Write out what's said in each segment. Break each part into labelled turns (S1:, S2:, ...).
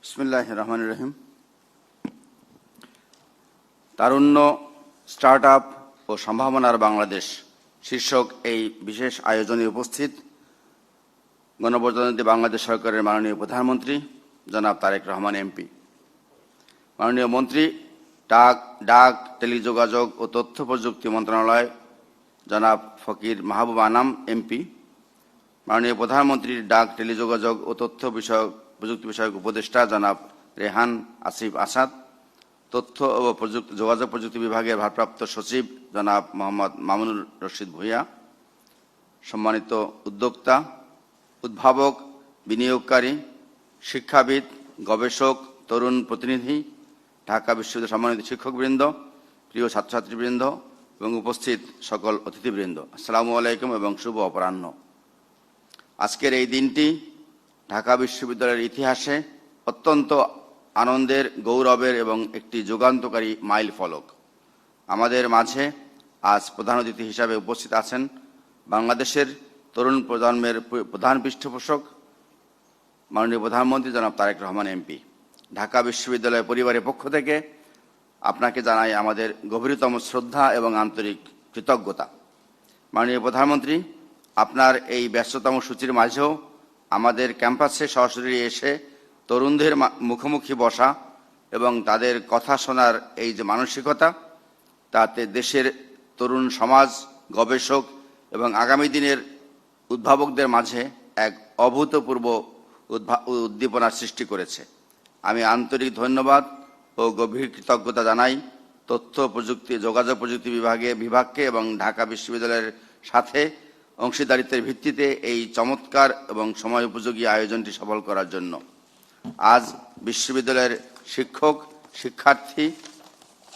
S1: বিসমিল্লাহির রহমানির রহিম। তারুণ্য, স্টার্টআপ ও সম্ভাবনার বাংলাদেশ শীর্ষক এই বিশেষ আয়োজনে উপস্থিত গণপ্রজাতন্ত্রী বাংলাদেশ সরকারের মাননীয় প্রধানমন্ত্রী জনাব তারেক রহমান এমপি, মাননীয় মন্ত্রী ডাক, টেলিযোগাযোগ ও তথ্য প্রযুক্তি মন্ত্রণালয় জনাব ফকির মাহবুব আনাম এমপি, মাননীয় প্রধানমন্ত্রীর ডাক, টেলিযোগাযোগ ও তথ্য প্রযুক্তি বিষয়ক উপদেষ্টা জনাব রেহান আসিফ আসাদ, তথ্য ও যোগাযোগ প্রযুক্তি বিভাগের ভারপ্রাপ্ত সচিব জনাব মোহাম্মদ মামুনুর রশিদ ভূঁইয়া, সম্মানিত উদ্যোক্তা, উদ্ভাবক, বিনিয়োগকারী, শিক্ষাবিদ, গবেষক, তরুণ প্রতিনিধি, ঢাকা বিশ্ববিদ্যালয়ের সম্মানিত শিক্ষকবৃন্দ, প্রিয় ছাত্রছাত্রীবৃন্দ এবং উপস্থিত সকল অতিথিবৃন্দ, আসসালামু আলাইকুম এবং শুভ অপরাহ্ন। আজকের এই দিনটি ঢাকা বিশ্ববিদ্যালয়ের ইতিহাসে অত্যন্ত আনন্দের, গৌরবের এবং একটি যুগান্তকারী মাইল ফলক। আমাদের মাঝে আজ প্রধান অতিথি হিসাবে উপস্থিত আছেন বাংলাদেশের তরুণ প্রজন্মের প্রধান পৃষ্ঠপোষক মাননীয় প্রধানমন্ত্রী জনাব তারেক রহমান এমপি। ঢাকা বিশ্ববিদ্যালয় পরিবারের পক্ষ থেকে আপনাকে জানাই আমাদের গভীরতম শ্রদ্ধা এবং আন্তরিক কৃতজ্ঞতা। মাননীয় প্রধানমন্ত্রী, আপনার এই ব্যস্ততম সূচির মাঝেও আমাদের ক্যাম্পাসে সরাসরি এসে তরুণদের মুখোমুখি বসা এবং তাদের কথা শোনার এই যে মানসিকতা, তাতে দেশের তরুণ সমাজ, গবেষক এবং আগামী দিনের উদ্ভাবকদের মাঝে এক অভূতপূর্ব উদ্দীপনার সৃষ্টি করেছে। আমি আন্তরিক ধন্যবাদ ও গভীর কৃতজ্ঞতা জানাই তথ্য প্রযুক্তি, যোগাযোগ প্রযুক্তি বিভাগকে এবং ঢাকা বিশ্ববিদ্যালয়ের সাথে অংশীদারিত্বের ভিত্তিতে এই চমৎকার এবং সময় উপযোগী আয়োজনটি সফল করার জন্য। আজ বিশ্ববিদ্যালয়ের শিক্ষক, শিক্ষার্থী,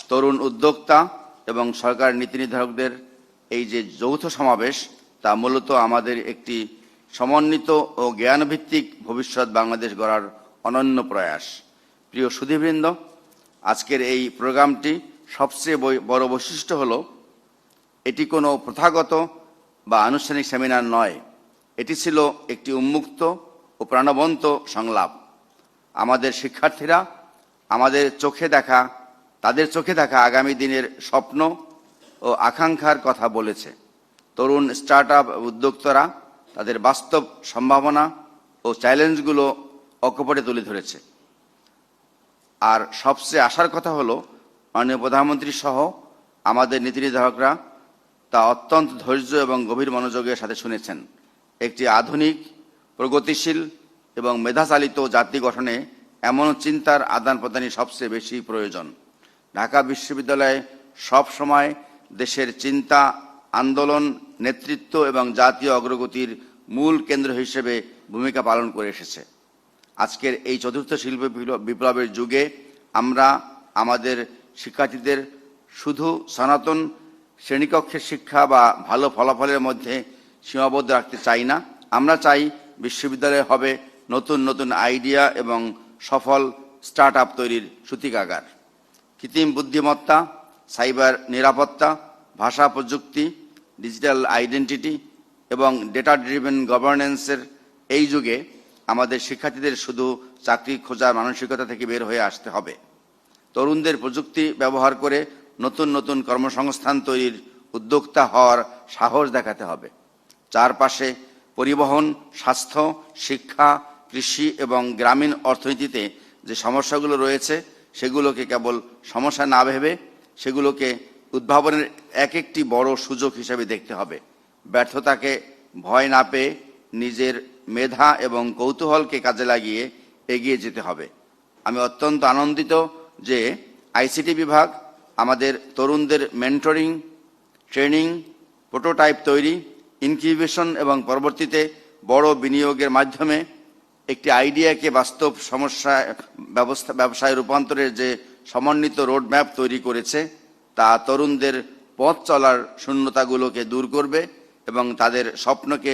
S1: তরুণ উদ্যোক্তা এবং সরকার নীতি নির্ধারকদের এই যে যৌথ সমাবেশ, তা মূলত আমাদের একটি সমন্বিত ও জ্ঞানভিত্তিক ভবিষ্যৎ বাংলাদেশ গড়ার অনন্য প্রয়াস। প্রিয় সুধীবৃন্দ, আজকের এই প্রোগ্রামটি সবচেয়ে বড় বৈশিষ্ট্য হল এটি কোনো প্রথাগত বা আনুষ্ঠানিক সেমিনার নয়। এটি ছিল একটি উন্মুক্ত ও প্রাণবন্ত সংলাপ। আমাদের শিক্ষার্থীরা তাদের চোখে দেখা আগামী দিনের স্বপ্ন ও আকাঙ্ক্ষার কথা বলেছে। তরুণ স্টার্টআপ উদ্যোক্তারা তাদের বাস্তব সম্ভাবনা ও চ্যালেঞ্জগুলো অকপটে তুলে ধরেছে। আর সবচেয়ে আশার কথা হলো মাননীয় প্রধানমন্ত্রী সহ আমাদের নীতি নির্ধারকরা তা অত্যন্ত ধৈর্য এবং গভীর মনোযোগের সাথে শুনেছেন। একটি আধুনিক, প্রগতিশীল এবং মেধাচালিত জাতি গঠনে এমন চিন্তার আদান প্রদানই সবচেয়ে বেশি প্রয়োজন। ঢাকা বিশ্ববিদ্যালয় সব সময় দেশের চিন্তা, আন্দোলন, নেতৃত্ব এবং জাতীয় অগ্রগতির মূল কেন্দ্র হিসেবে ভূমিকা পালন করে এসেছে। আজকের এই চতুর্থ শিল্প বিপ্লবের যুগে আমরা আমাদের শিক্ষার্থীদের শুধু সনাতন শ্রেণীকক্ষের শিক্ষা বা ভালো ফলাফলের মধ্যে সীমাবদ্ধ রাখতে চাই না। আমরা চাই বিশ্ববিদ্যালয় হবে নতুন নতুন আইডিয়া এবং সফল স্টার্টআপ তৈরির সূতিকাগার। কৃত্রিম বুদ্ধিমত্তা, সাইবার নিরাপত্তা, ভাষা প্রযুক্তি, ডিজিটাল আইডেন্টিটি এবং ডেটা ড্রিভেন গভর্নেন্সের এই যুগে আমাদের শিক্ষার্থীদের শুধু চাকরি খোঁজার মানসিকতা থেকে বের হয়ে আসতে হবে। তরুণদের প্রযুক্তি ব্যবহার করে নতুন নতুন কর্মসংস্থান তৈরির উদ্যোক্তা হওয়ার সাহস দেখাতে হবে। চারপাশে পরিবহন, স্বাস্থ্য, শিক্ষা, কৃষি এবং গ্রামীণ অর্থনীতিতে যে সমস্যাগুলো রয়েছে, সেগুলোকে কেবল সমস্যা না ভেবে সেগুলোকে উদ্ভাবনের একটি বড় সুযোগ হিসেবে দেখতে হবে। ব্যর্থতাকে ভয় না পেয়ে নিজের মেধা এবং কৌতূহলকে কাজে লাগিয়ে এগিয়ে যেতে হবে। আমি অত্যন্ত আনন্দিত যে আইসিটি বিভাগ আমাদের তরুণদের মেন্টরিং, ট্রেনিং, প্রোটোটাইপ তৈরি, ইনকিউবেশন এবং পরবর্তীতে বড় বিনিয়োগের মাধ্যমে একটি আইডিয়াকে বাস্তব ব্যবসায় রূপান্তরের যে সমন্বিত রোডম্যাপ তৈরি করেছে, তা তরুণদের পথ চলার শূন্যতাগুলোকে দূর করবে এবং তাদের স্বপ্নকে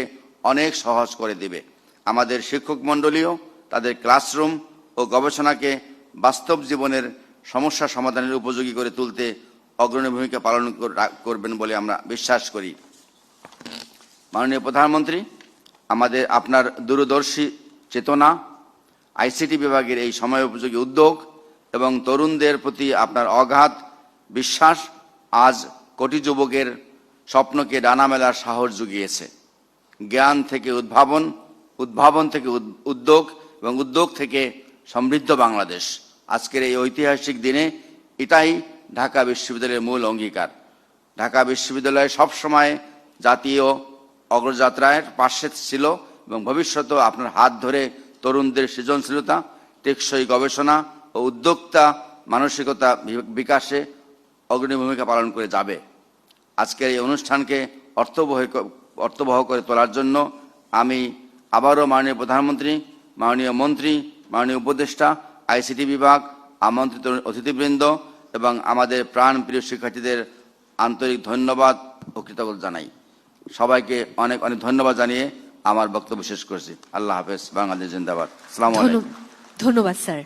S1: অনেক সহজ করে দেবে। আমাদের শিক্ষক মণ্ডলীও তাদের ক্লাসরুম ও গবেষণাকে বাস্তব জীবনের সমস্যা সমাধানের উপযোগী করে তুলতে অগ্রণী ভূমিকা পালন করবেন বলে আমরা বিশ্বাস করি। মাননীয় প্রধানমন্ত্রী, আপনার দূরদর্শী চেতনা, আইসিটি বিভাগের এই সময়োপযোগী উদ্যোগ এবং তরুণদের প্রতি আপনার অগাধ বিশ্বাস আজ কোটি যুবকের স্বপ্নকে ডানা মেলার সাহস জুগিয়েছে। জ্ঞান থেকে উদ্ভাবন, উদ্ভাবন থেকে উদ্যোগ এবং উদ্যোগ থেকে সমৃদ্ধ বাংলাদেশ। আজকের এই ঐতিহাসিক দিনে এটাই ঢাকা বিশ্ববিদ্যালয়ের মূল অঙ্গীকার। ঢাকা বিশ্ববিদ্যালয় সবসময় জাতীয় অগ্রযাত্রার পাশে ছিল এবং ভবিষ্যতেও আপনার হাত ধরে তরুণদের সৃজনশীলতা, টেকসই গবেষণা ও উদ্যোক্তা মানসিকতা বিকাশে অগ্রণী ভূমিকা পালন করে যাবে। আজকের এই অনুষ্ঠানকে অর্থবহ করে তোলার জন্য আমি আবারও মাননীয় প্রধানমন্ত্রী, মাননীয় মন্ত্রী, মাননীয় উপদেষ্টা, আইসিটি বিভাগ, আমন্ত্রিত অতিথিবৃন্দ এবং আমাদের প্রাণপ্রিয় শিক্ষার্থীদের আন্তরিক ধন্যবাদ ও কৃতজ্ঞতা জানাই। সবাইকে অনেক অনেক ধন্যবাদ জানিয়ে আমার বক্তব্য শেষ করছি। আল্লাহ হাফেজ। বাংলাদেশ জিন্দাবাদ। আসসালামু আলাইকুম।
S2: ধন্যবাদ স্যার।